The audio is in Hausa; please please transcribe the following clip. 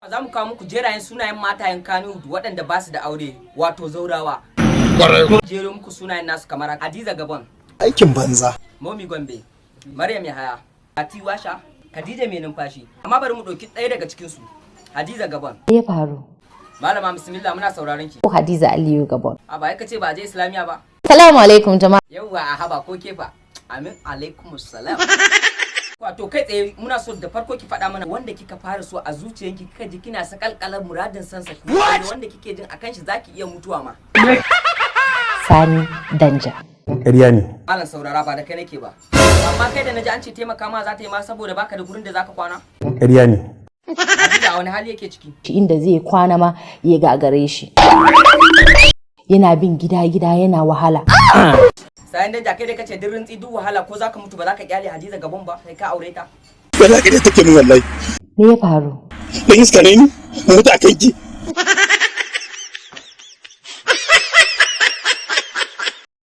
Za mu kawo muku jerayen sunayen matayen Kano waɗanda ba su da aure, wato zaurawa. Jero muku sunayen nasu kamar Hadiza Gabon. Aikin banza. Momi Gombe, Maryam Yahaya, Ati Washa, Khadija mai numfashi. Amma bari mu ɗauki ɗaya daga cikin su. Hadiza Gabon. Me ya faru? Malama bismillah muna sauraron ki. Ko Hadiza Aliyu Gabon. A ba kace ba je Islamiya ba. Assalamu alaikum jama'a. Yawwa a haba ko kefa. Amin alaikumus salam. Wato kai tsaye muna so da farko ki faɗa mana wanda kika fara so a zuciyanki kika ji kina sakalkalar muradin sansa wanda kike jin akan shi zaki iya mutuwa ma. Sani Danja. Ƙarya ne. Malam saurara ba da kai nake ba. Amma kai da naji an ce taimaka ma za ta yi ma saboda baka da gurin da zaka kwana. Ƙarya ne. Hadiza wani hali yake ciki? Inda zai kwana ma ya gagare shi. Yana bin gida-gida yana wahala. Sayan da kai da kace duk rintsi duk wahala ko zaka mutu ba zaka kyale Hadiza Gabon ba sai ka aure ta. Wallahi da take min wallahi. Me ya faru? Dan iska ne ni, mutu akan ki.